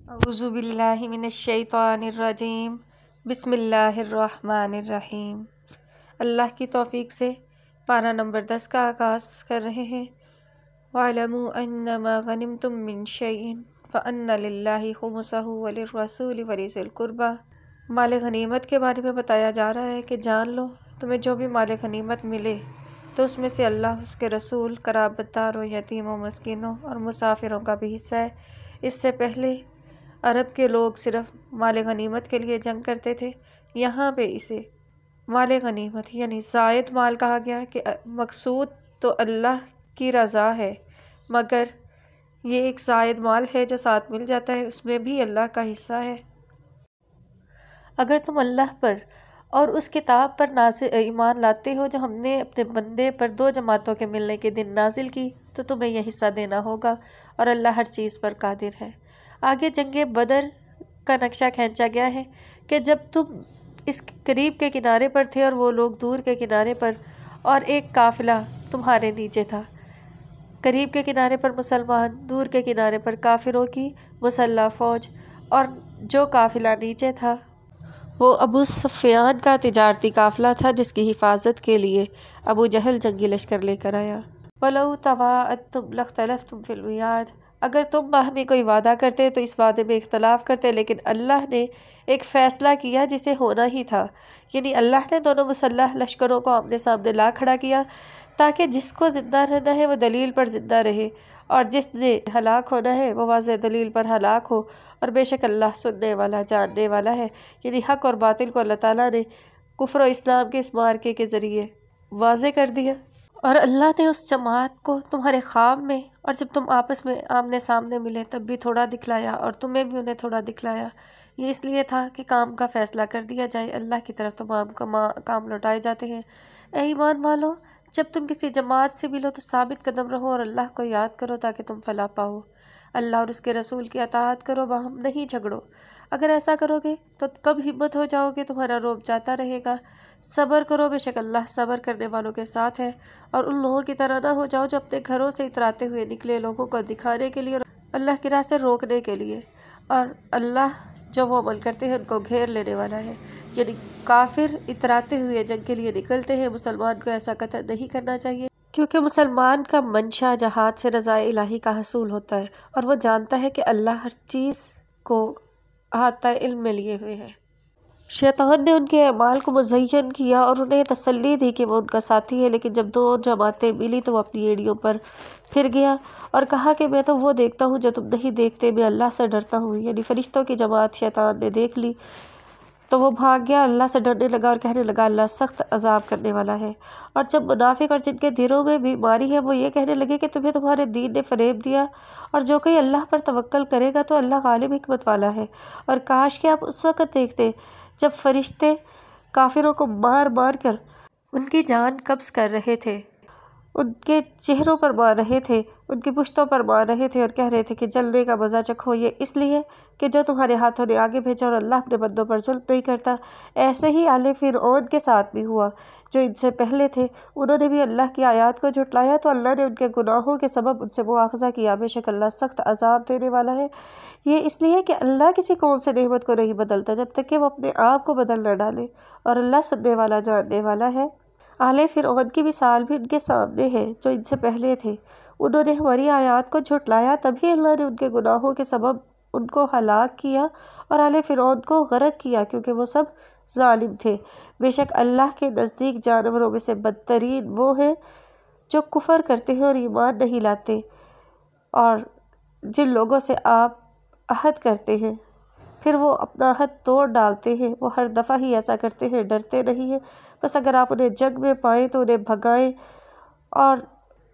اعوذ باللہ من الشیطان الرجیم بسم اللہ الرحمن الرحیم۔ اللہ کی توفیق سے پارہ نمبر 10 کا آغاز کر رہے ہیں۔ وَاعْلَمُوا أَنَّمَا غَنِمْتُم مِّن شَيْءٍ فَأَنَّ لِلَّهِ خُمُسَهُ وَلِلرَّسُولِ وَلِذِي الْقُرْبَىٰ۔ مال غنیمت کے بارے میں بتایا جا رہا ہے کہ جان لو تمہیں جو بھی مال غنیمت ملے تو اس میں سے اللہ، اس کے رسول، قرابت داروں، یتیموں، مسکینوں اور مسافروں کا بھی حصہ ہے۔ اس سے پہلے عرب کے لوگ صرف مال غنیمت کے لیے جنگ کرتے تھے۔ یہاں پہ اسے مال غنیمت یعنی زائد مال کہا گیا کہ مقصود تو اللہ کی رضا ہے، مگر یہ ایک زائد مال ہے جو ساتھ مل جاتا ہے، اس میں بھی اللہ کا حصہ ہے۔ اگر تم اللہ پر اور اس کتاب پر ایمان لاتے ہو جو ہم نے اپنے بندے پر 2 جماعتوں کے ملنے کے دن نازل کی تو تمہیں یہ حصہ دینا ہوگا، اور اللہ ہر چیز پر قادر ہے۔ آگے جنگ بدر کا نقشہ کھینچا گیا ہے کہ جب تم اس قریب کے کنارے پر تھے اور وہ لوگ دور کے کنارے پر، اور ایک قافلہ تمہارے نیچے تھا۔ قریب کے کنارے پر مسلمان، دور کے کنارے پر کافروں کی مسلح فوج، اور جو قافلہ نیچے تھا وہ ابو سفیان کا تجارتی قافلہ تھا جس کی حفاظت کے لیے ابو جہل جنگی لشکر لے کر آیا۔ وَلَوْ تَوَاعَدتُّمْ لَاخْتَلَفْتُمْ فِي الْمِيعَادِ۔ اگر تم باہمی کوئی وعدہ کرتے تو اس وعدے میں اختلاف کرتے، لیکن اللہ نے ایک فیصلہ کیا جسے ہونا ہی تھا، یعنی اللہ نے دونوں مسلح لشکروں کو آمنے سامنے لا کھڑا کیا تاکہ جس کو زندہ رہنا ہے وہ دلیل پر زندہ رہے، اور جس نے ہلاک ہونا ہے وہ واضح دلیل پر ہلاک ہو۔ اور بے شک اللہ سننے والا، جاننے والا ہے، یعنی حق اور باطل کو اللہ تعالیٰ نے کفر و اسلام کے اس معرکے کے ذریعے واضح کر دیا۔ اور اللہ نے اس جماعت کو تمہارے خواب میں اور جب تم آپس میں آمنے سامنے ملے تب بھی تھوڑا دکھلایا، اور تمہیں بھی انہیں تھوڑا دکھلایا۔ یہ اس لیے تھا کہ کام کا فیصلہ کر دیا جائے، اللہ کی طرف تمام کام لوٹائے جاتے ہیں۔ اے ایمان والو، جب تم کسی جماعت سے ملو تو ثابت قدم رہو اور اللہ کو یاد کرو تاکہ تم فلاح پاؤ۔ اللہ اور اس کے رسول کی اطاعت کرو، باہم نہیں جھگڑو۔ اگر ایسا کرو گے تو کب ہمت ہو جاؤ گے، تمہارا روب جاتا رہے گا۔ صبر کرو، بے شک اللہ صبر کرنے والوں کے ساتھ ہے۔ اور ان لوگوں کی طرح نہ ہو جاؤ جو اپنے گھروں سے اتراتے ہوئے نکلے لوگوں کو دکھانے کے لیے اور اللہ کی راہ سے روکنے کے لیے، اور اللہ جو وہ عمل کرتے ہیں ان کو گھیر لینے والا ہے۔ یعنی کافر اتراتے ہوئے جنگ کے لیے نکلتے ہیں، مسلمان کو ایسا قطع نہیں کرنا چاہیے، کیونکہ مسلمان کا منشا جہاد سے رضا الہی کا حصول ہوتا ہے، اور وہ جانتا ہے کہ اللہ ہر چیز کو احاطہ علم میں لیے ہوئے ہے۔ شیطان نے ان کے اعمال کو مزین کیا اور انہیں تسلی دی کہ وہ ان کا ساتھی ہے، لیکن جب 2 جماعتیں ملی تو وہ اپنی ایڑیوں پر پھر گیا اور کہا کہ میں تو وہ دیکھتا ہوں جو تم نہیں دیکھتے، میں اللہ سے ڈرتا ہوں۔ یعنی فرشتوں کی جماعت شیطان نے دیکھ لی تو وہ بھاگ گیا، اللہ سے ڈرنے لگا اور کہنے لگا اللہ سخت عذاب کرنے والا ہے۔ اور جب منافق اور جن کے دلوں میں بیماری ہے وہ یہ کہنے لگے کہ تمہیں تمہارے دین نے فریب دیا، اور جو کوئی اللہ پر توکل کرے گا تو اللہ غالب حکمت والا ہے۔ اور کاش کہ آپ اس وقت دیکھتے جب فرشتے کافروں کو مار مار کر ان کی جان قبض کر رہے تھے، ان کے چہروں پر مار رہے تھے، ان کی پشتوں پر مار رہے تھے، اور کہہ رہے تھے کہ جلنے کا مزہ چکھو، یہ اس لیے کہ جو تمہارے ہاتھوں نے آگے بھیجا اور اللہ اپنے بندوں پر ظلم نہیں کرتا۔ ایسے ہی آل فرعون کے ساتھ بھی ہوا جو ان سے پہلے تھے، انہوں نے بھی اللہ کی آیات کو جھٹلایا تو اللہ نے ان کے گناہوں کے سبب ان سے مواخذہ کیا، بے شک اللہ سخت عذاب دینے والا ہے۔ یہ اس لیے کہ اللہ کسی قوم سے نعمت کو نہیں بدلتا جب تک کہ وہ اپنے آپ کو بدل نہ ڈالے، اور اللہ سننے والا، جاننے والا ہے۔ آل فرعون کی مثال بھی ان کے سامنے ہے جو ان سے پہلے تھے، انہوں نے ہماری آیات کو جھٹلایا، تبھی اللہ نے ان کے گناہوں کے سبب ان کو ہلاک کیا اور آل فرعون کو غرق کیا، کیونکہ وہ سب ظالم تھے۔ بے شک اللہ کے نزدیک جانوروں میں سے بدترین وہ ہیں جو کفر کرتے ہیں اور ایمان نہیں لاتے، اور جن لوگوں سے آپ عہد کرتے ہیں پھر وہ اپنا عہد توڑ ڈالتے ہیں، وہ ہر دفعہ ہی ایسا کرتے ہیں، ڈرتے نہیں ہیں۔ بس اگر آپ انہیں جنگ میں پائیں تو انہیں بھگائیں، اور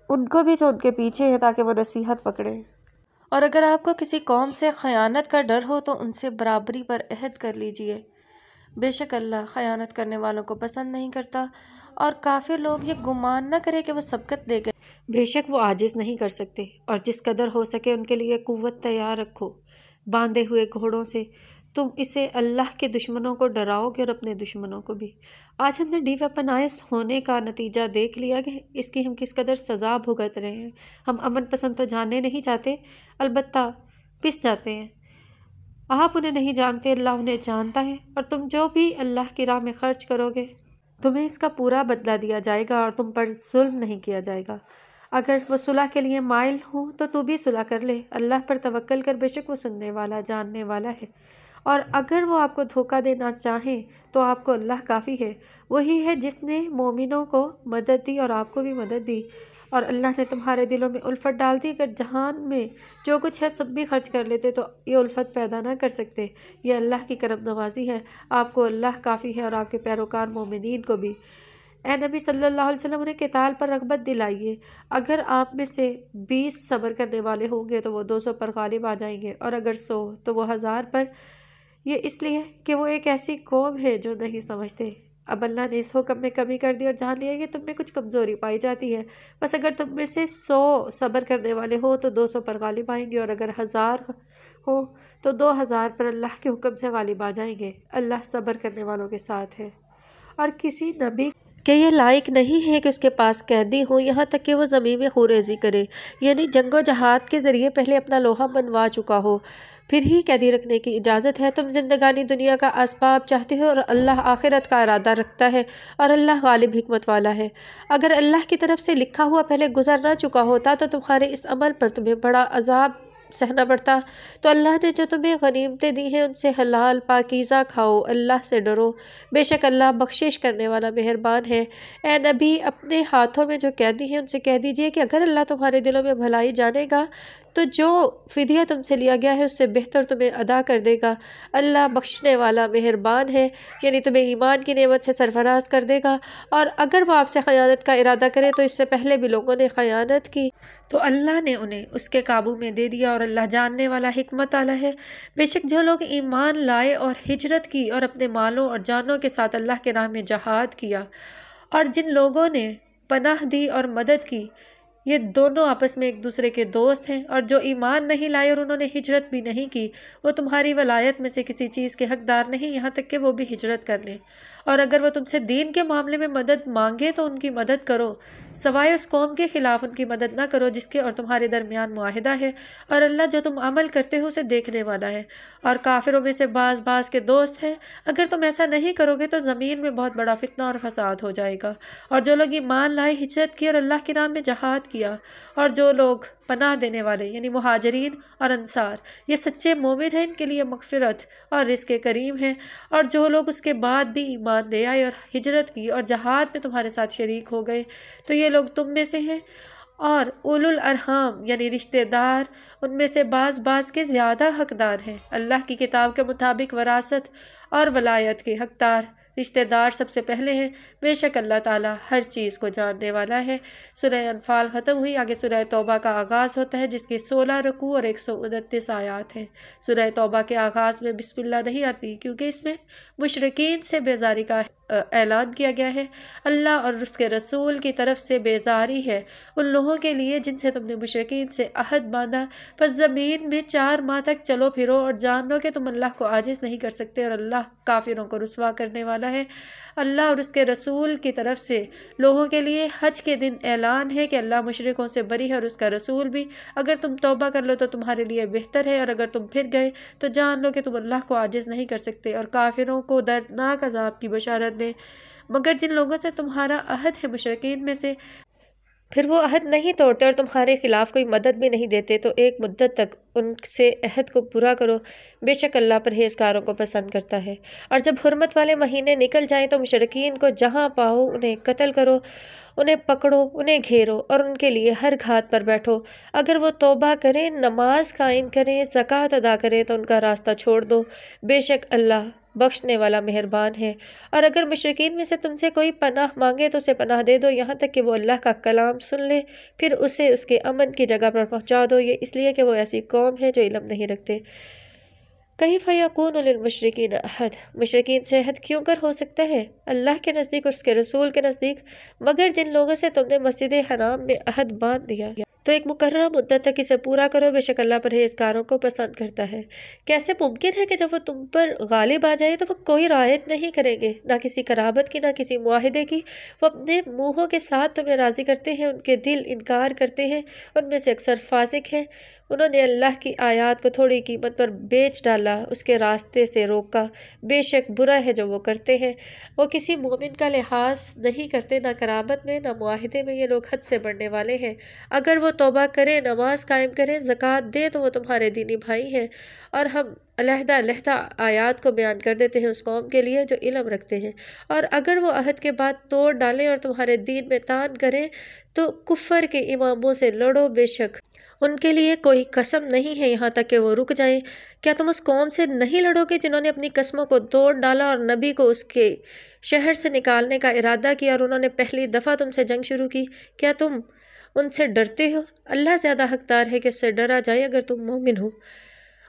ان کو بھی جو ان کے پیچھے ہیں تاکہ وہ نصیحت پکڑیں۔ اور اگر آپ کو کسی قوم سے خیانت کا ڈر ہو تو ان سے برابری پر عہد کر لیجئے، بے شک اللہ خیانت کرنے والوں کو پسند نہیں کرتا۔ اور کافر لوگ یہ گمان نہ کرے کہ وہ سبقت دے گئے، بے شک وہ عاجز نہیں کر سکتے، اور جس قدر ہو سکے ان کے لیے قوت تیار رکھو باندھے ہوئے گھوڑوں سے۔ تم اسے اللہ کے دشمنوں کو ڈراؤ گے اور اپنے دشمنوں کو بھی۔ آج ہم نے ڈی ویپنائز ہونے کا نتیجہ دیکھ لیا کہ اس کی ہم کس قدر سزا بھگت رہے ہیں۔ ہم امن پسند تو جاننے نہیں چاہتے، البتہ پس جاتے ہیں۔ آپ انہیں نہیں جانتے، اللہ انہیں جانتا ہے، اور تم جو بھی اللہ کی راہ میں خرچ کرو گے تمہیں اس کا پورا بدلہ دیا جائے گا اور تم پر ظلم نہیں کیا جائے گا۔ اگر وہ صلح کے لیے مائل ہوں تو بھی صلح کر لے، اللہ پر توکل کر، بے شک وہ سننے والا جاننے والا ہے۔ اور اگر وہ آپ کو دھوکہ دینا چاہیں تو آپ کو اللہ کافی ہے، وہی ہے جس نے مومنوں کو مدد دی اور آپ کو بھی مدد دی، اور اللہ نے تمہارے دلوں میں الفت ڈال دی۔ اگر جہان میں جو کچھ ہے سب بھی خرچ کر لیتے تو یہ الفت پیدا نہ کر سکتے۔ یہ اللہ کی کرم نوازی ہے، آپ کو اللہ کافی ہے اور آپ کے پیروکار مومنین کو بھی۔ اے نبی صلی اللہ علیہ وسلم، انہیں قتال پر رغبت دلائیے۔ اگر آپ میں سے 20 صبر کرنے والے ہوں گے تو وہ 200 پر غالب آ جائیں گے، اور اگر 100 تو وہ 1000 پر۔ یہ اس لیے کہ وہ ایک ایسی قوم ہے جو نہیں سمجھتے۔ اب اللہ نے اس حکم میں کمی کر دی اور جان لیا کہ تم میں کچھ کمزوری پائی جاتی ہے، بس اگر تم میں سے 100 صبر کرنے والے ہو تو 200 پر غالب آئیں گے، اور اگر 1000 ہو تو 2000 پر اللہ کے حکم سے غالب آ جائیں گے۔ اللہ صبر کرنے والوں کے ساتھ ہے۔ اور کسی نبی کہ یہ لائق نہیں ہے کہ اس کے پاس قیدی ہوں یہاں تک کہ وہ زمین میں خوریزی کرے، یعنی جنگ و جہاد کے ذریعے پہلے اپنا لوہا بنوا چکا ہو، پھر ہی قیدی رکھنے کی اجازت ہے۔ تم زندگانی دنیا کا اسباب چاہتے ہو اور اللہ آخرت کا ارادہ رکھتا ہے، اور اللہ غالب حکمت والا ہے۔ اگر اللہ کی طرف سے لکھا ہوا پہلے گزر نہ چکا ہوتا تو تمہارے اس عمل پر تمہیں بڑا عذاب سہنا پڑتا۔ تو اللہ نے جو تمہیں غنیمتیں دی ہیں ان سے حلال پاکیزہ کھاؤ، اللہ سے ڈرو، بے شک اللہ بخشش کرنے والا مہربان ہے۔ اے نبی، اپنے ہاتھوں میں جو قیدی ہیں ان سے کہہ دیجئے کہ اگر اللہ تمہارے دلوں میں بھلائی جانے گا تو جو فدیہ تم سے لیا گیا ہے اس سے بہتر تمہیں ادا کر دے گا۔ اللہ بخشنے والا مہربان ہے، یعنی تمہیں ایمان کی نعمت سے سرفراز کر دے گا۔ اور اگر وہ آپ سے خیانت کا ارادہ کرے تو اس سے پہلے بھی لوگوں نے خیانت کی تو اللہ نے انہیں اس کے قابو میں دے دیا، اور اللہ جاننے والا حکمت والا ہے۔ بے شک جو لوگ ایمان لائے اور ہجرت کی اور اپنے مالوں اور جانوں کے ساتھ اللہ کے راہ میں جہاد کیا، اور جن لوگوں نے پناہ دی اور مدد کی، یہ دونوں آپس میں ایک دوسرے کے دوست ہیں۔ اور جو ایمان نہیں لائے اور انہوں نے ہجرت بھی نہیں کی، وہ تمہاری ولایت میں سے کسی چیز کے حقدار نہیں یہاں تک کہ وہ بھی ہجرت کر لیں۔ اور اگر وہ تم سے دین کے معاملے میں مدد مانگے تو ان کی مدد کرو، سوائے اس قوم کے خلاف ان کی مدد نہ کرو جس کے اور تمہارے درمیان معاہدہ ہے، اور اللہ جو تم عمل کرتے ہو اسے دیکھنے والا ہے۔ اور کافروں میں سے بعض کے دوست ہیں، اگر تم ایسا نہیں کرو گے تو زمین میں بہت بڑا فتنہ اور فساد ہو جائے گا۔ اور جو لوگ ایمان لائے، ہجرت کی اور اللہ کے نام میں جہاد کیا، اور جو لوگ پناہ دینے والے یعنی مہاجرین اور انصار، یہ سچے مومن ہیں، ان کے لیے مغفرت اور رزق کریم ہے۔ اور جو لوگ اس کے بعد بھی ایمان لے آئے اور ہجرت کی اور جہاد میں تمہارے ساتھ شریک ہو گئے تو یہ لوگ تم میں سے ہیں، اور اولو الارحام یعنی رشتہ دار ان میں سے بعض کے زیادہ حقدار ہیں۔ اللہ کی کتاب کے مطابق وراثت اور ولایت کے حقدار رشتہ دار سب سے پہلے ہیں، بے شک اللہ تعالیٰ ہر چیز کو جاننے والا ہے۔ سورہ انفال ختم ہوئی، آگے سورہ توبہ کا آغاز ہوتا ہے جس کے 16 رکوع اور 129 آیات ہیں۔ سورہ توبہ کے آغاز میں بسم اللہ نہیں آتی کیونکہ اس میں مشرکین سے بیزاری کا اعلان کیا گیا ہے۔ اللہ اور اس کے رسول کی طرف سے بیزاری ہے ان لوگوں کے لیے جن سے تم نے مشرکین سے عہد باندھا، پس زمین میں 4 ماہ تک چلو پھرو اور جان لو کہ تم اللہ کو عاجز نہیں کر سکتے، اور اللہ کافروں کو رسوا کرنے والا ہے۔ اللہ اور اس کے رسول کی طرف سے لوگوں کے لیے حج کے دن اعلان ہے کہ اللہ مشرکوں سے بری ہے اور اس کا رسول بھی۔ اگر تم توبہ کر لو تو تمہارے لیے بہتر ہے، اور اگر تم پھر گئے تو جان لو کہ تم اللہ کو عاجز نہیں کر سکتے۔ اور کافروں کو دردناک عذاب کی بشارت دے، مگر جن لوگوں سے تمہارا عہد ہے مشرکین میں سے، پھر وہ عہد نہیں توڑتے اور تمہارے خلاف کوئی مدد بھی نہیں دیتے تو ایک مدت تک ان سے عہد کو پورا کرو، بے شک اللہ پرہیزگاروں کو پسند کرتا ہے۔ اور جب حرمت والے مہینے نکل جائیں تو مشرکین کو جہاں پاؤ انہیں قتل کرو، انہیں پکڑو، انہیں گھیرو اور ان کے لیے ہر گھات پر بیٹھو۔ اگر وہ توبہ کریں، نماز قائم کریں، زکوٰۃ ادا کریں تو ان کا راستہ چھوڑ دو، بے شک اللہ بخشنے والا مہربان ہے۔ اور اگر مشرکین میں سے تم سے کوئی پناہ مانگے تو اسے پناہ دے دو یہاں تک کہ وہ اللہ کا کلام سن لے، پھر اسے اس کے امن کی جگہ پر پہنچا دو، یہ اس لیے کہ وہ ایسی قوم ہے جو علم نہیں رکھتے۔ کیف یکون للمشرکین عہد، مشرکین سے عہد کیوں کر ہو سکتا ہے اللہ کے نزدیک اور اس کے رسول کے نزدیک، مگر جن لوگوں سے تم نے مسجد حرام میں عہد باندھ دیا تو ایک مقررہ مدت تک اسے پورا کرو، بے شک اللہ پرہیزگاروں کو پسند کرتا ہے۔ کیسے ممکن ہے کہ جب وہ تم پر غالب آ جائے تو وہ کوئی رعایت نہیں کریں گے، نہ کسی قرابت کی نہ کسی معاہدے کی، وہ اپنے منہوں کے ساتھ تمہیں راضی کرتے ہیں، ان کے دل انکار کرتے ہیں، ان میں سے اکثر فاسق ہیں۔ انہوں نے اللہ کی آیات کو تھوڑی قیمت پر بیچ ڈالا، اس کے راستے سے روکا۔ بے شک برا ہے جو وہ کرتے ہیں۔ وہ کسی مومن کا لحاظ نہیں کرتے، نہ قرابت میں نہ معاہدے میں، یہ لوگ حد سے بڑھنے والے ہیں۔ اگر وہ توبہ کریں، نماز قائم کریں، زکوٰۃ دیں تو وہ تمہارے دینی بھائی ہیں، اور ہم علیحدہ علیحدہ آیات کو بیان کر دیتے ہیں اس قوم کے لیے جو علم رکھتے ہیں۔ اور اگر وہ عہد کے بعد توڑ ڈالیں اور تمہارے دین میں طعن کریں تو کفر کے اماموں سے لڑو، بے شک ان کے لیے کوئی قسم نہیں ہے یہاں تک کہ وہ رک جائیں۔ کیا تم اس قوم سے نہیں لڑو گے جنہوں نے اپنی قسموں کو توڑ ڈالا اور نبی کو اس کے شہر سے نکالنے کا ارادہ کیا، اور انہوں نے پہلی دفعہ تم سے جنگ شروع کی؟ کیا تم ان سے ڈرتے ہو؟ اللہ زیادہ حقدار ہے کہ اس سے ڈرا جائے اگر تم مومن ہو۔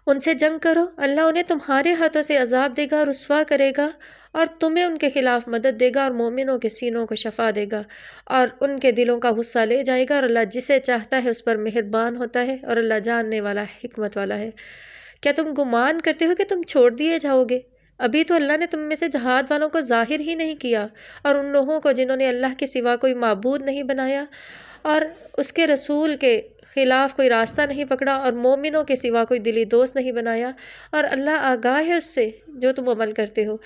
ان سے جنگ کرو، اللہ انہیں تمہارے ہاتھوں سے عذاب دے گا، رسوا کرے گا، اور تمہیں ان کے خلاف مدد دے گا، اور مومنوں کے سینوں کو شفا دے گا، اور ان کے دلوں کا غصہ لے جائے گا، اور اللہ جسے چاہتا ہے اس پر مہربان ہوتا ہے، اور اللہ جاننے والا حکمت والا ہے۔ کیا تم گمان کرتے ہو کہ تم چھوڑ دیے جاؤ گے؟ ابھی تو اللہ نے تم میں سے جہاد والوں کو ظاہر ہی نہیں کیا، اور ان لوگوں کو جنہوں نے اللہ کے سوا کوئی معبود نہیں بنایا اور اس کے رسول کے خلاف کوئی راستہ نہیں پکڑا، اور مومنوں کے سوا کوئی دلی دوست نہیں بنایا، اور اللہ آگاہ ہے اس سے جو تم عمل کرتے ہو۔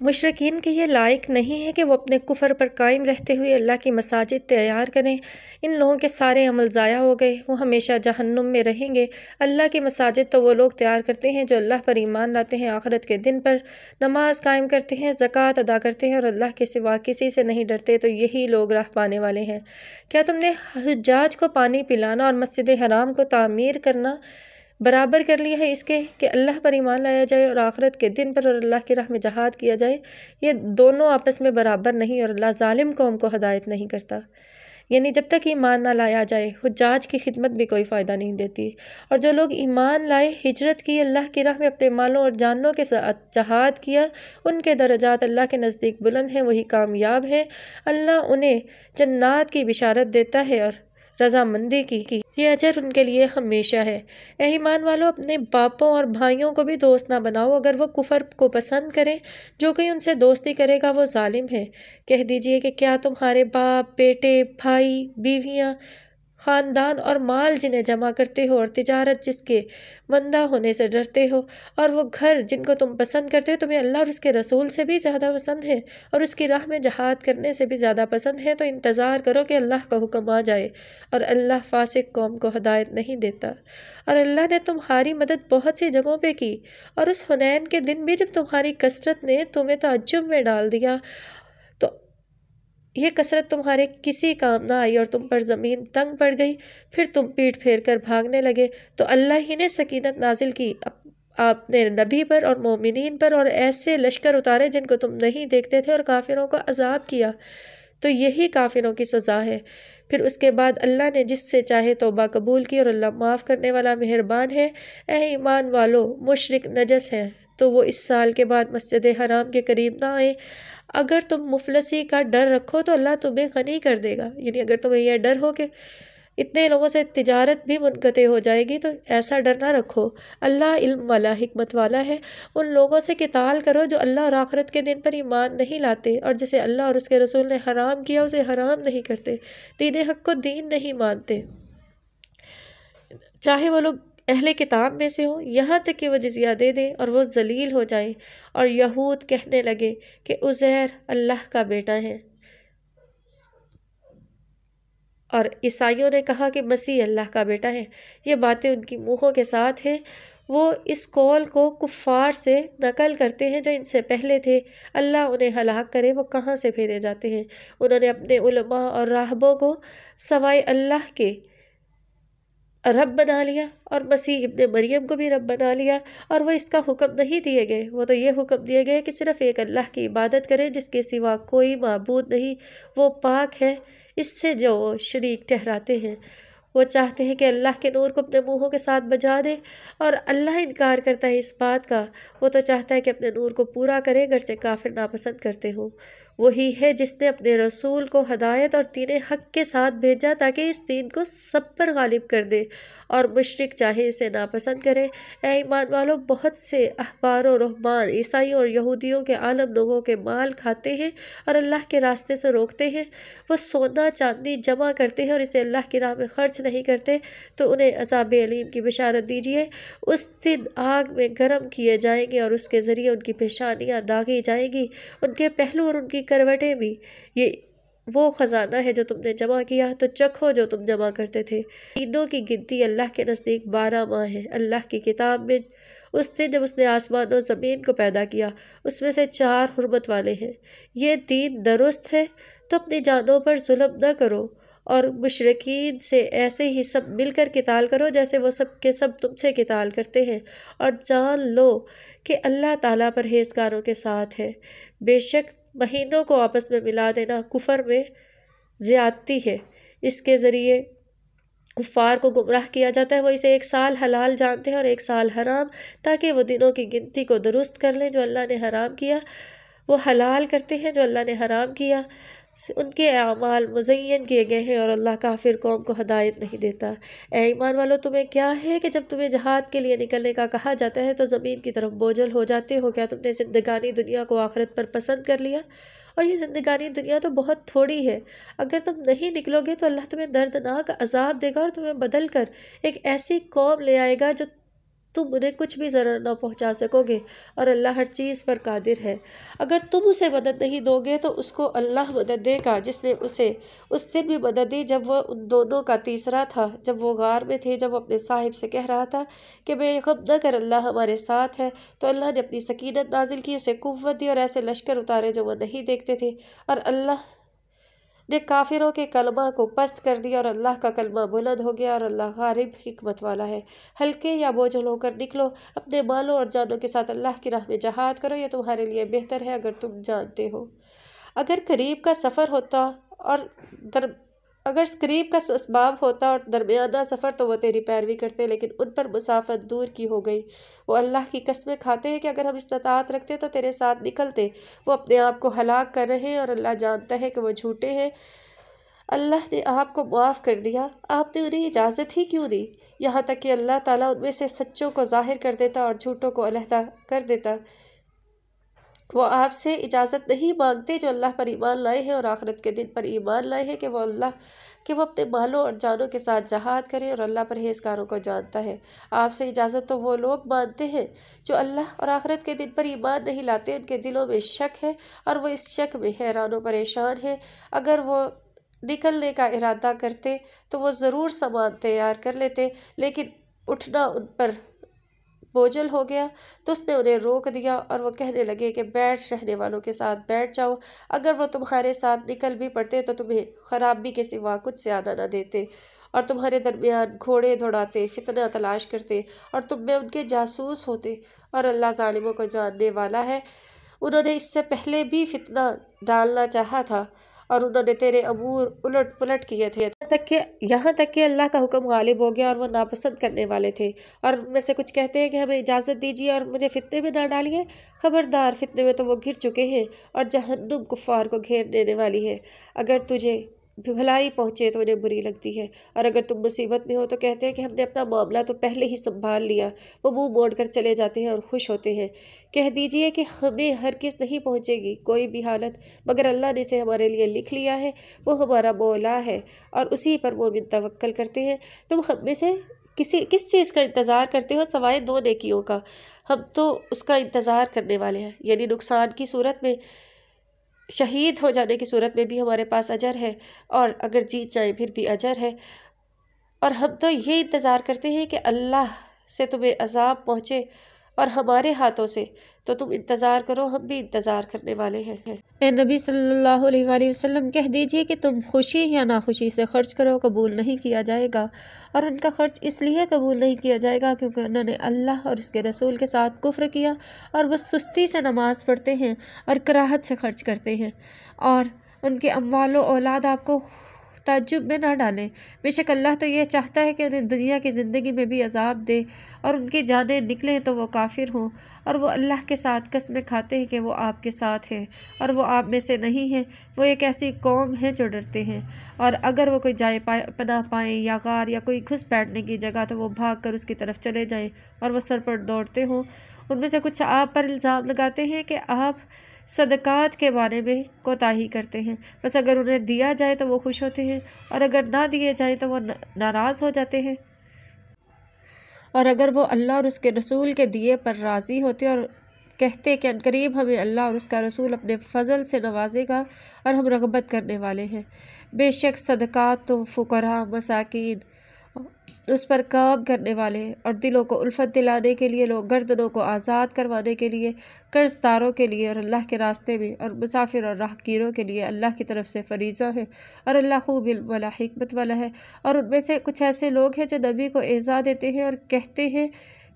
مشرکین کے یہ لائق نہیں ہے کہ وہ اپنے کفر پر قائم رہتے ہوئے اللہ کی مساجد تیار کریں۔ ان لوگوں کے سارے عمل ضائع ہو گئے، وہ ہمیشہ جہنم میں رہیں گے۔ اللہ کی مساجد تو وہ لوگ تیار کرتے ہیں جو اللہ پر ایمان لاتے ہیں، آخرت کے دن پر نماز قائم کرتے ہیں، زکوٰۃ ادا کرتے ہیں، اور اللہ کے سوا کسی سے نہیں ڈرتے، تو یہی لوگ راہ پانے والے ہیں۔ کیا تم نے حجاج کو پانی پلانا اور مسجد حرام کو تعمیر کرنا برابر کر لیا ہے اس کے کہ اللہ پر ایمان لایا جائے اور آخرت کے دن پر اور اللہ کی راہ میں جہاد کیا جائے؟ یہ دونوں آپس میں برابر نہیں، اور اللہ ظالم قوم کو ہدایت نہیں کرتا۔ یعنی جب تک ایمان نہ لایا جائے حجاج کی خدمت بھی کوئی فائدہ نہیں دیتی، اور جو لوگ ایمان لائے، ہجرت کی، اللہ کی راہ میں اپنے مالوں اور جانوں کے ساتھ جہاد کیا، ان کے درجات اللہ کے نزدیک بلند ہیں، وہی کامیاب ہیں۔ اللہ انہیں جنات کی بشارت دیتا ہے اور رضامندی کی، یہ اجر ان کے لیے ہمیشہ ہے۔ اے ایمان والو، اپنے باپوں اور بھائیوں کو بھی دوست نہ بناؤ اگر وہ کفر کو پسند کریں، جو کوئی ان سے دوستی کرے گا وہ ظالم ہے۔ کہہ دیجئے کہ کیا تمہارے باپ، بیٹے، بھائی، بیویاں، خاندان اور مال جنہیں جمع کرتے ہو، اور تجارت جس کے مندہ ہونے سے ڈرتے ہو، اور وہ گھر جن کو تم پسند کرتے ہو، تمہیں اللہ اور اس کے رسول سے بھی زیادہ پسند ہے اور اس کی راہ میں جہاد کرنے سے بھی زیادہ پسند ہے، تو انتظار کرو کہ اللہ کا حکم آ جائے، اور اللہ فاسق قوم کو ہدایت نہیں دیتا۔ اور اللہ نے تمہاری مدد بہت سی جگہوں پہ کی، اور اس حنین کے دن بھی جب تمہاری کثرت نے تمہیں تعجب میں ڈال دیا، تو یہ کثرت تمہارے کسی کام نہ آئی اور تم پر زمین تنگ پڑ گئی، پھر تم پیٹ پھیر کر بھاگنے لگے، تو اللہ ہی نے سکینت نازل کی آپ نے نبی پر اور مومنین پر، اور ایسے لشکر اتارے جن کو تم نہیں دیکھتے تھے، اور کافروں کو عذاب کیا، تو یہی کافروں کی سزا ہے۔ پھر اس کے بعد اللہ نے جس سے چاہے توبہ قبول کی، اور اللہ معاف کرنے والا مہربان ہے۔ اے ایمان والو، مشرک نجس ہیں تو وہ اس سال کے بعد مسجد حرام کے قریب نہ آئیں۔ اگر تم مفلسی کا ڈر رکھو تو اللہ تمہیں غنی کر دے گا، یعنی اگر تمہیں یہ ڈر ہو کہ اتنے لوگوں سے تجارت بھی منقطع ہو جائے گی تو ایسا ڈر نہ رکھو۔ اللہ علم والا، حکمت والا ہے۔ ان لوگوں سے قتال کرو جو اللہ اور آخرت کے دن پر ایمان نہیں لاتے، اور جسے اللہ اور اس کے رسول نے حرام کیا اسے حرام نہیں کرتے، دین حق کو دین نہیں مانتے، چاہے وہ لوگ اہل کتاب میں سے ہوں، یہاں تک کہ وہ جزیہ دے دیں اور وہ ذلیل ہو جائیں۔ اور یہود کہنے لگے کہ عزیر اللہ کا بیٹا ہے، اور عیسائیوں نے کہا کہ مسیح اللہ کا بیٹا ہے۔ یہ باتیں ان کی منہوں کے ساتھ ہیں، وہ اس قول کو کفار سے نقل کرتے ہیں جو ان سے پہلے تھے۔ اللہ انہیں ہلاک کرے، وہ کہاں سے پھیرے جاتے ہیں۔ انہوں نے اپنے علماء اور راہبوں کو سوائے اللہ کے رب بنا لیا، اور مسیح ابن مریم کو بھی رب بنا لیا، اور وہ اس کا حکم نہیں دیے گئے، وہ تو یہ حکم دیے گئے کہ صرف ایک اللہ کی عبادت کریں جس کے سوا کوئی معبود نہیں، وہ پاک ہے اس سے جو شریک ٹھہراتے ہیں۔ وہ چاہتے ہیں کہ اللہ کے نور کو اپنے منہوں کے ساتھ بجا دے، اور اللہ انکار کرتا ہے اس بات کا، وہ تو چاہتا ہے کہ اپنے نور کو پورا کرے گرچہ کافر ناپسند کرتے ہوں۔ وہی ہے جس نے اپنے رسول کو ہدایت اور دین حق کے ساتھ بھیجا تاکہ اس دین کو سب پر غالب کر دے، اور مشرک چاہے اسے ناپسند کرے۔ اے ایمان والو، بہت سے احبار و رہبان عیسائیوں اور یہودیوں کے عالم لوگوں کے مال کھاتے ہیں اور اللہ کے راستے سے روکتے ہیں۔ وہ سونا چاندی جمع کرتے ہیں اور اسے اللہ کی راہ میں خرچ نہیں کرتے، تو انہیں عذاب علیم کی بشارت دیجیے۔ اس دن آگ میں گرم کیے جائیں گے اور اس کے ذریعے ان کی پیشانیاں داغی جائیں گی، ان کے پہلو اور ان کی کروٹیں بھی۔ یہ وہ خزانہ ہے جو تم نے جمع کیا، تو چکھو جو تم جمع کرتے تھے۔ مہینوں کی گنتی اللہ کے نزدیک 12 ماہ ہے۔ اللہ کی کتاب میں اس دن جب اس نے آسمان و زمین کو پیدا کیا، اس میں سے 4 حرمت والے ہیں۔ یہ دین درست ہے، تو اپنی جانوں پر ظلم نہ کرو، اور مشرکین سے ایسے ہی سب مل کر قتال کرو جیسے وہ سب کے سب تم سے قتال کرتے ہیں، اور جان لو کہ اللہ تعالیٰ پرہیزگاروں کے ساتھ ہے۔ بے شک مہینوں کو آپس میں ملا دینا کفر میں زیادتی ہے۔ اس کے ذریعے کفار کو گمراہ کیا جاتا ہے۔ وہ اسے 1 سال حلال جانتے ہیں اور 1 سال حرام، تاکہ وہ دنوں کی گنتی کو درست کر لیں جو اللہ نے حرام کیا، وہ حلال کرتے ہیں جو اللہ نے حرام کیا۔ ان کے اعمال مزین کیے گئے ہیں اور اللہ کافر قوم کو ہدایت نہیں دیتا۔ اے ایمان والو، تمہیں کیا ہے کہ جب تمہیں جہاد کے لیے نکلنے کا کہا جاتا ہے تو زمین کی طرف بوجھل ہو جاتے ہو؟ کیا تم نے زندگانی دنیا کو آخرت پر پسند کر لیا؟ اور یہ زندگانی دنیا تو بہت تھوڑی ہے۔ اگر تم نہیں نکلو گے تو اللہ تمہیں دردناک عذاب دے گا اور تمہیں بدل کر ایک ایسی قوم لے آئے گا جو تم انہیں کچھ بھی ضرر نہ پہنچا سکو گے، اور اللہ ہر چیز پر قادر ہے۔ اگر تم اسے مدد نہیں دو گے تو اس کو اللہ مدد دے گا جس نے اسے اس دن بھی مدد دی جب وہ ان دونوں کا تیسرا تھا، جب وہ غار میں تھے، جب وہ اپنے صاحب سے کہہ رہا تھا کہ بے غم نہ کر، اللہ ہمارے ساتھ ہے۔ تو اللہ نے اپنی سکینت نازل کی، اسے قوت دی اور ایسے لشکر اتارے جو وہ نہیں دیکھتے تھے، اور اللہ نے کافروں کے کلمہ کو پست کر دیا اور اللہ کا کلمہ بلند ہو گیا، اور اللہ غالب حکمت والا ہے۔ ہلکے یا بوجھل ہو کر نکلو، اپنے مالوں اور جانوں کے ساتھ اللہ کی راہ میں جہاد کرو، یہ تمہارے لیے بہتر ہے اگر تم جانتے ہو۔ اگر قریب کا اسباب ہوتا اور درمیانہ سفر تو وہ تیری پیروی کرتے، لیکن ان پر مسافت دور کی ہو گئی۔ وہ اللہ کی قسمیں کھاتے ہیں کہ اگر ہم استطاعت رکھتے تو تیرے ساتھ نکلتے۔ وہ اپنے آپ کو ہلاک کر رہے ہیں اور اللہ جانتا ہے کہ وہ جھوٹے ہیں۔ اللہ نے آپ کو معاف کر دیا، آپ نے انہیں اجازت ہی کیوں دی؟ یہاں تک کہ اللہ تعالیٰ ان میں سے سچوں کو ظاہر کر دیتا اور جھوٹوں کو علیحدہ کر دیتا۔ وہ آپ سے اجازت نہیں مانگتے جو اللہ پر ایمان لائے ہیں اور آخرت کے دن پر ایمان لائے ہیں کہ وہ اپنے مالوں اور جانوں کے ساتھ جہاد کریں، اور اللہ پرہیزگاروں کو جانتا ہے۔ آپ سے اجازت تو وہ لوگ مانتے ہیں جو اللہ اور آخرت کے دن پر ایمان نہیں لاتے، ان کے دلوں میں شک ہے اور وہ اس شک میں حیران و پریشان ہیں۔ اگر وہ نکلنے کا ارادہ کرتے تو وہ ضرور سامان تیار کر لیتے، لیکن اٹھنا ان پر بوجھل ہو گیا تو اس نے انہیں روک دیا، اور وہ کہنے لگے کہ بیٹھ رہنے والوں کے ساتھ بیٹھ جاؤ۔ اگر وہ تمہارے ساتھ نکل بھی پڑتے تو تمہیں خرابی کے سوا کچھ زیادہ نہ دیتے، اور تمہارے درمیان گھوڑے دوڑاتے، فتنہ تلاش کرتے، اور تم میں ان کے جاسوس ہوتے، اور اللہ ظالموں کو جاننے والا ہے۔ انہوں نے اس سے پہلے بھی فتنہ ڈالنا چاہا تھا، اور انہوں نے تیرے امور الٹ پلٹ کیے تھے، یہاں تک کہ اللہ کا حکم غالب ہو گیا اور وہ ناپسند کرنے والے تھے۔ اور ان میں سے کچھ کہتے ہیں کہ ہمیں اجازت دیجیے اور مجھے فتنے میں نہ ڈالیے۔ خبردار، فتنے میں تو وہ گر چکے ہیں، اور جہنم کفار کو گھیر دینے والی ہے۔ اگر تجھے بھلائی پہنچے تو انہیں بری لگتی ہے، اور اگر تم مصیبت میں ہو تو کہتے ہیں کہ ہم نے اپنا معاملہ تو پہلے ہی سنبھال لیا۔ وہ منہ موڑ کر چلے جاتے ہیں اور خوش ہوتے ہیں۔ کہہ دیجئے کہ ہمیں ہرگز نہیں پہنچے گی کوئی بھی حالت، مگر اللہ نے اسے ہمارے لیے لکھ لیا ہے۔ وہ ہمارا مولا ہے اور اسی پر مومن توکل کرتے ہیں۔ تم ہم میں سے کس چیز کا انتظار کرتے ہو سوائے 2 نیکیوں کا؟ ہم تو اس کا انتظار کرنے والے ہیں، یعنی نقصان کی صورت میں، شہید ہو جانے کی صورت میں بھی ہمارے پاس اجر ہے، اور اگر جیت جائیں پھر بھی اجر ہے۔ اور ہم تو یہ انتظار کرتے ہیں کہ اللہ سے تمہیں عذاب پہنچے اور ہمارے ہاتھوں سے، تو تم انتظار کرو، ہم بھی انتظار کرنے والے ہیں۔ اے نبی صلی اللہ علیہ وآلہ وسلم، کہہ دیجئے کہ تم خوشی یا ناخوشی سے خرچ کرو، قبول نہیں کیا جائے گا۔ اور ان کا خرچ اس لیے قبول نہیں کیا جائے گا کیونکہ انہوں نے اللہ اور اس کے رسول کے ساتھ کفر کیا، اور وہ سستی سے نماز پڑھتے ہیں اور کراہت سے خرچ کرتے ہیں، اور ان کے اموال و اولاد آپ کو تعجب میں نہ ڈالیں، بے شک اللہ تو یہ چاہتا ہے کہ انہیں دنیا کی زندگی میں بھی عذاب دے اور ان کی جانیں نکلیں تو وہ کافر ہوں، اور وہ اللہ کے ساتھ قسمیں کھاتے ہیں کہ وہ آپ کے ساتھ ہیں اور وہ آپ میں سے نہیں ہیں۔ وہ ایک ایسی قوم ہے جو ڈرتے ہیں، اور اگر وہ کوئی جائے پناہ پائیں یا غار یا کوئی گھس بیٹھنے کی جگہ تو وہ بھاگ کر اس کی طرف چلے جائیں اور وہ سر پر دوڑتے ہوں۔ ان میں سے کچھ آپ پر الزام لگاتے ہیں کہ آپ صدقات کے بارے میں کوتاہی کرتے ہیں، بس اگر انہیں دیا جائے تو وہ خوش ہوتے ہیں اور اگر نہ دیے جائیں تو وہ ناراض ہو جاتے ہیں، اور اگر وہ اللہ اور اس کے رسول کے دیے پر راضی ہوتے اور کہتے کہ عنقریب ہمیں اللہ اور اس کا رسول اپنے فضل سے نوازے گا اور ہم رغبت کرنے والے ہیں۔ بے شک صدقات تو فقراء، مساکین، اس پر کام کرنے والے اور دلوں کو الفت دلانے کے لیے، لوگ گردنوں کو آزاد کروانے کے لیے، قرض داروں کے لیے اور اللہ کے راستے میں، اور مسافر اور راہگیروں کے لیے اللہ کی طرف سے فریضہ ہے، اور اللہ خوب علم والا، حکمت والا ہے۔ اور ان میں سے کچھ ایسے لوگ ہیں جو نبی کو ایذا دیتے ہیں اور کہتے ہیں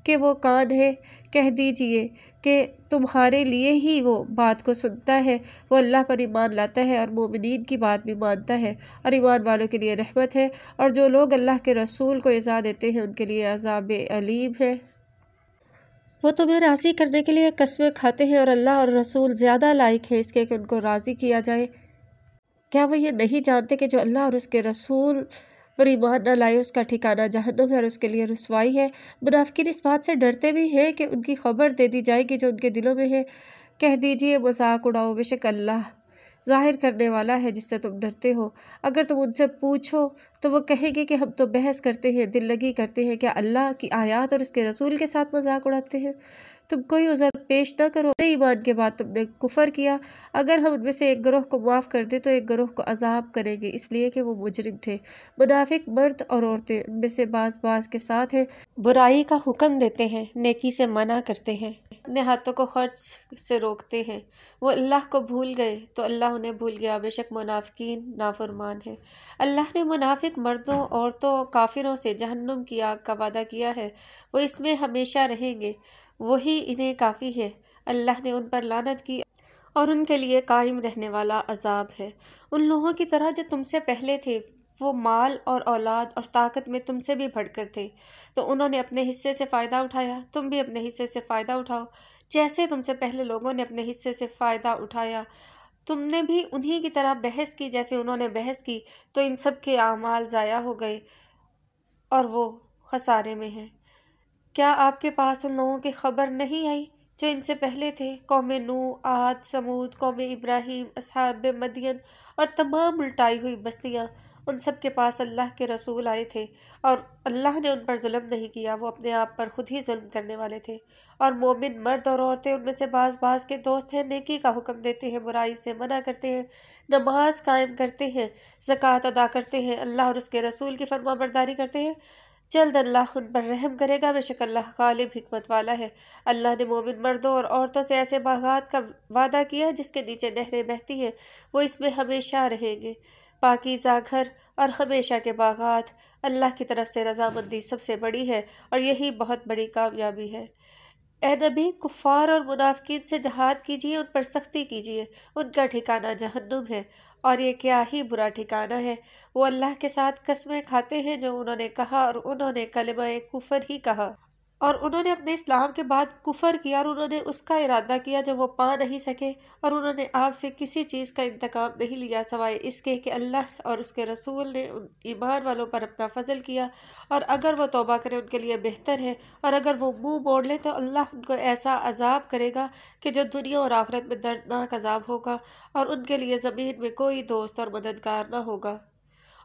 کہ وہ کان ہے، کہہ دیجئے کہ تمہارے لیے ہی وہ بات کو سنتا ہے، وہ اللہ پر ایمان لاتا ہے اور مومنین کی بات بھی مانتا ہے، اور ایمان والوں کے لیے رحمت ہے، اور جو لوگ اللہ کے رسول کو ایذا دیتے ہیں ان کے لیے عذاب علیم ہے۔ وہ تمہیں راضی کرنے کے لیے قسمیں کھاتے ہیں اور اللہ اور رسول زیادہ لائق ہے اس کے کہ ان کو راضی کیا جائے۔ کیا وہ یہ نہیں جانتے کہ جو اللہ اور اس کے رسول پر ایمان نہ لائے اس کا ٹھکانہ جہنم ہے اور اس کے لیے رسوائی ہے؟ منافقین اس بات سے ڈرتے بھی ہیں کہ ان کی خبر دے دی جائے گی جو ان کے دلوں میں ہے۔ کہہ دیجئے مذاق اڑاؤ، بے شک اللہ ظاہر کرنے والا ہے جس سے تم ڈرتے ہو۔ اگر تم ان سے پوچھو تو وہ کہیں گے کہ ہم تو بحث کرتے ہیں، دل لگی کرتے ہیں، کیا اللہ کی آیات اور اس کے رسول کے ساتھ مذاق اڑاتے ہیں؟ تم کوئی عذر پیش نہ کرو، ایمان کے بعد تم نے کفر کیا۔ اگر ہم ان میں سے ایک گروہ کو معاف کر دیں تو ایک گروہ کو عذاب کریں گے، اس لیے کہ وہ مجرم تھے۔ منافق مرد اور عورتیں ان میں سے بعض کے ساتھ ہیں، برائی کا حکم دیتے ہیں، نیکی سے منع کرتے ہیں، اپنے ہاتھوں کو خرچ سے روکتے ہیں۔ وہ اللہ کو بھول گئے تو اللہ انہیں بھول گیا، بے شک منافقین نافرمان ہیں۔ اللہ نے منافق مردوں، عورتوں، کافروں سے جہنم کی آگ کا وعدہ کیا ہے، وہ اس میں ہمیشہ رہیں گے، وہی انہیں کافی ہے۔ اللہ نے ان پر لعنت کی اور ان کے لیے قائم رہنے والا عذاب ہے۔ ان لوگوں کی طرح جو تم سے پہلے تھے، وہ مال اور اولاد اور طاقت میں تم سے بھی بڑھ کر تھے، تو انہوں نے اپنے حصے سے فائدہ اٹھایا، تم بھی اپنے حصے سے فائدہ اٹھاؤ، جیسے تم سے پہلے لوگوں نے اپنے حصے سے فائدہ اٹھایا۔ تم نے بھی انہی کی طرح بحث کی جیسے انہوں نے بحث کی، تو ان سب کے اعمال ضائع ہو گئے اور وہ خسارے میں ہیں۔ کیا آپ کے پاس ان لوگوں کی خبر نہیں آئی جو ان سے پہلے تھے؟ قوم نوح، عاد، سمود، قوم ابراہیم، اصحاب مدین اور تمام الٹائی ہوئی بستیاں، ان سب کے پاس اللہ کے رسول آئے تھے اور اللہ نے ان پر ظلم نہیں کیا، وہ اپنے آپ پر خود ہی ظلم کرنے والے تھے۔ اور مومن مرد اور عورتیں ان میں سے بعض کے دوست ہیں، نیکی کا حکم دیتے ہیں، برائی سے منع کرتے ہیں، نماز قائم کرتے ہیں، زکوٰۃ ادا کرتے ہیں، اللہ اور اس کے رسول کی فرما برداری کرتے ہیں، جلد اللہ ان پر رحم کرے گا، بے شک اللہ غالب حکمت والا ہے۔ اللہ نے مومن مردوں اور عورتوں سے ایسے باغات کا وعدہ کیا جس کے نیچے نہریں بہتی ہیں، وہ اس میں ہمیشہ رہیں گے۔ پاکیزہ گھر اور ہمیشہ کے باغات، اللہ کی طرف سے رضامندی سب سے بڑی ہے اور یہی بہت بڑی کامیابی ہے۔ اے نبی، کفار اور منافقین سے جہاد کیجیے، ان پر سختی کیجیے، ان کا ٹھکانہ جہنم ہے اور یہ کیا ہی برا ٹھکانہ ہے۔ وہ اللہ کے ساتھ قسمیں کھاتے ہیں جو انہوں نے کہا اور انہوں نے کلمہ کفر ہی کہا، اور انہوں نے اپنے اسلام کے بعد کفر کیا اور انہوں نے اس کا ارادہ کیا جو وہ پا نہیں سکے، اور انہوں نے آپ سے کسی چیز کا انتقام نہیں لیا سوائے اس کے کہ اللہ اور اس کے رسول نے ان ایمان والوں پر اپنا فضل کیا، اور اگر وہ توبہ کریں ان کے لیے بہتر ہے، اور اگر وہ منہ موڑ لیں تو اللہ ان کو ایسا عذاب کرے گا کہ جو دنیا اور آخرت میں دردناک عذاب ہوگا، اور ان کے لیے زمین میں کوئی دوست اور مددگار نہ ہوگا۔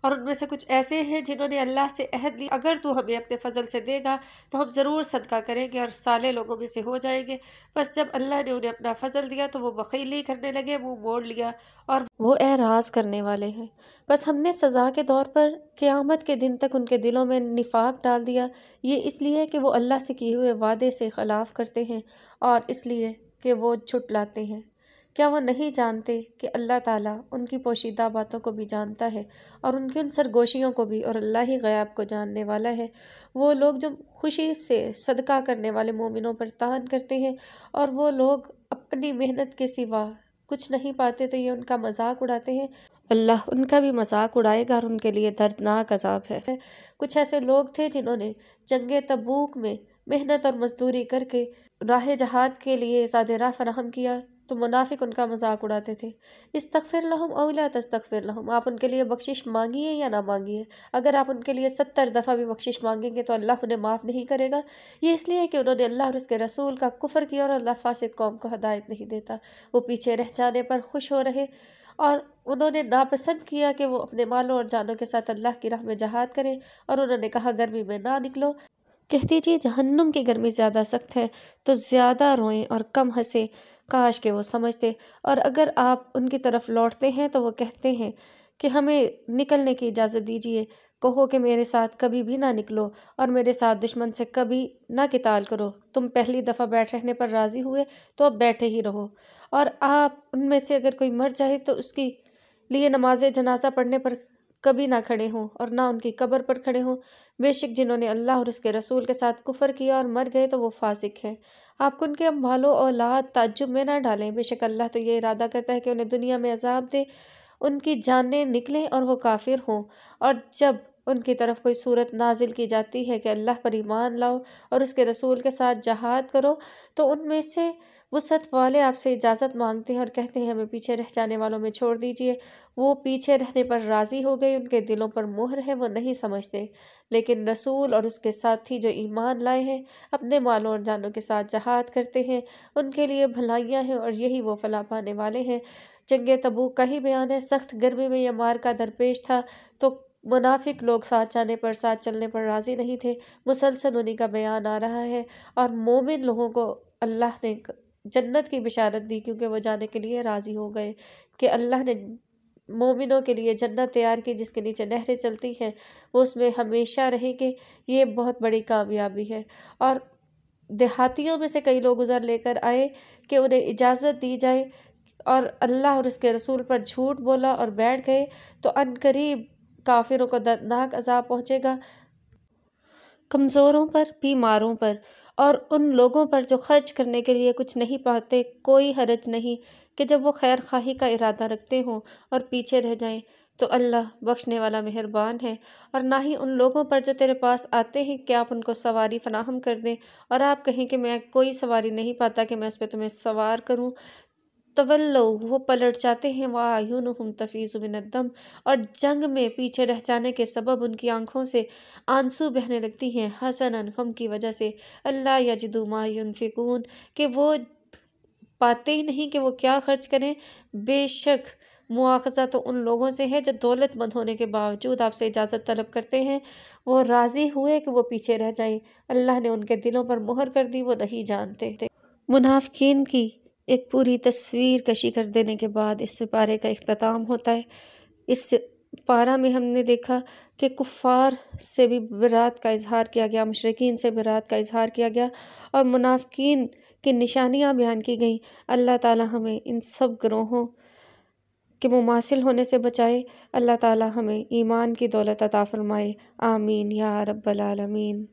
اور ان میں سے کچھ ایسے ہیں جنہوں نے اللہ سے عہد لی، اگر تو ہمیں اپنے فضل سے دے گا تو ہم ضرور صدقہ کریں گے اور صالح لوگوں میں سے ہو جائیں گے۔ بس جب اللہ نے انہیں اپنا فضل دیا تو وہ بخیلی کرنے لگے، منہ موڑ لیا، اور وہ اعراض کرنے والے ہیں۔ بس ہم نے سزا کے طور پر قیامت کے دن تک ان کے دلوں میں نفاق ڈال دیا، یہ اس لیے کہ وہ اللہ سے کیے ہوئے وعدے سے خلاف کرتے ہیں اور اس لیے کہ وہ جھٹلاتے ہیں۔ کیا وہ نہیں جانتے کہ اللہ تعالیٰ ان کی پوشیدہ باتوں کو بھی جانتا ہے اور ان کی ان سرگوشیوں کو بھی، اور اللہ ہی غیب کو جاننے والا ہے۔ وہ لوگ جو خوشی سے صدقہ کرنے والے مومنوں پر طعن کرتے ہیں اور وہ لوگ اپنی محنت کے سوا کچھ نہیں پاتے تو یہ ان کا مذاق اڑاتے ہیں، اللہ ان کا بھی مذاق اڑائے گا اور ان کے لیے دردناک عذاب ہے۔ کچھ ایسے لوگ تھے جنہوں نے جنگ تبوک میں محنت اور مزدوری کر کے راہ جہاد کے لیے زاد راہ فراہم کیا، تو منافق ان کا مذاق اڑاتے تھے۔ استغفر لہم او لا تستغفر لہم، آپ ان کے لیے بخشش مانگیے یا نہ مانگیے، اگر آپ ان کے لیے 70 دفعہ بھی بخشش مانگیں گے تو اللہ انہیں معاف نہیں کرے گا۔ یہ اس لیے کہ انہوں نے اللہ اور اس کے رسول کا کفر کیا، اور اللہ فاسق قوم کو ہدایت نہیں دیتا۔ وہ پیچھے رہ جانے پر خوش ہو رہے، اور انہوں نے ناپسند کیا کہ وہ اپنے مالوں اور جانوں کے ساتھ اللہ کی راہ میں جہاد کریں، اور انہوں نے کہا گرمی میں نہ نکلو۔ کہہ دیجیے جہنم کی گرمی زیادہ سخت ہے تو زیادہ روئیں اور کم ہنسیں، کاش کہ وہ سمجھتے۔ اور اگر آپ ان کی طرف لوٹتے ہیں تو وہ کہتے ہیں کہ ہمیں نکلنے کی اجازت دیجیے، کہو کہ میرے ساتھ کبھی بھی نہ نکلو اور میرے ساتھ دشمن سے کبھی نہ قتال کرو۔ تم پہلی دفعہ بیٹھ رہنے پر راضی ہوئے تو اب بیٹھے ہی رہو، اور آپ ان میں سے اگر کوئی مر جائے تو اس کی لیے نماز جنازہ پڑھنے پر کبھی نہ کھڑے ہوں اور نہ ان کی قبر پر کھڑے ہوں۔ بے شک جنہوں نے اللہ اور اس کے رسول کے ساتھ کفر کیا اور مر گئے تو وہ فاسق ہیں۔ آپ ان کے اموال و اولاد تعجب میں نہ ڈالیں، بے شک اللہ تو یہ ارادہ کرتا ہے کہ انہیں دنیا میں عذاب دے، ان کی جانیں نکلیں اور وہ کافر ہوں، اور جب ان کی طرف کوئی صورت نازل کی جاتی ہے کہ اللہ پر ایمان لاؤ اور اس کے رسول کے ساتھ جہاد کرو، تو ان میں سے وسعت والے آپ سے اجازت مانگتے ہیں اور کہتے ہیں ہمیں پیچھے رہ جانے والوں میں چھوڑ دیجیے۔ وہ پیچھے رہنے پر راضی ہو گئے، ان کے دلوں پر مہر ہے، وہ نہیں سمجھتے۔ لیکن رسول اور اس کے ساتھی جو ایمان لائے ہیں، اپنے مالوں اور جانوں کے ساتھ جہاد کرتے ہیں، ان کے لیے بھلائیاں ہیں اور یہی وہ فلاح پانے والے ہیں۔ جنگ تبوک کا ہی بیان ہے، سخت گرمی میں یہ معرکہ درپیش تھا تو منافق لوگ ساتھ جانے پر ساتھ چلنے پر راضی نہیں تھے۔ مسلسل انہی کا بیان آ رہا ہے، اور مومن لوگوں کو اللہ نے جنت کی بشارت دی کیونکہ وہ جانے کے لیے راضی ہو گئے، کہ اللہ نے مومنوں کے لیے جنت تیار کی جس کے نیچے نہریں چلتی ہیں، وہ اس میں ہمیشہ رہیں گے۔ یہ بہت بڑی کامیابی ہے۔ اور دیہاتیوں میں سے کئی لوگ عذر لے کر آئے کہ انہیں اجازت دی جائے، اور اللہ اور اس کے رسول پر جھوٹ بولا اور بیٹھ گئے تو عنقریب کافروں کو دردناک عذاب پہنچے گا، کمزوروں پر، بیماروں پر، اور ان لوگوں پر جو خرچ کرنے کے لیے کچھ نہیں پاتے۔ کوئی حرج نہیں کہ جب وہ خیر خواہی کا ارادہ رکھتے ہوں اور پیچھے رہ جائیں، تو اللہ بخشنے والا مہربان ہے۔ اور نہ ہی ان لوگوں پر جو تیرے پاس آتے ہیں کہ آپ ان کو سواری فراہم کر دیں، اور آپ کہیں کہ میں کوئی سواری نہیں پاتا کہ میں اس پہ تمہیں سوار کروں، تولو، وہ پلٹ جاتے ہیں، وَأَعْيُنُهُمْ تَفِيضُ مِنَ الدَّمْعِ، اور جنگ میں پیچھے رہ جانے کے سبب ان کی آنکھوں سے آنسو بہنے لگتی ہیں، حَزَنًا، غم کی وجہ سے، أَلَّا يَجِدُوا مَا يُنْفِقُونَ، کہ وہ پاتے ہی نہیں کہ وہ کیا خرچ کریں۔ بے شک مواخذہ تو ان لوگوں سے ہے جو دولت مند ہونے کے باوجود آپ سے اجازت طلب کرتے ہیں۔ وہ راضی ہوئے کہ وہ پیچھے رہ جائیں، اللہ نے ان کے دلوں پر مہر کر دی، وہ نہیں جانتے۔ منافقین کی ایک پوری تصویر کشی کر دینے کے بعد اس سپارے کا اختتام ہوتا ہے۔ اس پارہ میں ہم نے دیکھا کہ کفار سے بھی برات کا اظہار کیا گیا، مشرکین سے برات کا اظہار کیا گیا، اور منافقین کی نشانیاں بیان کی گئیں۔ اللہ تعالی ہمیں ان سب گروہوں کے مماثل ہونے سے بچائے، اللہ تعالی ہمیں ایمان کی دولت عطا فرمائے، آمین یا رب العالمین۔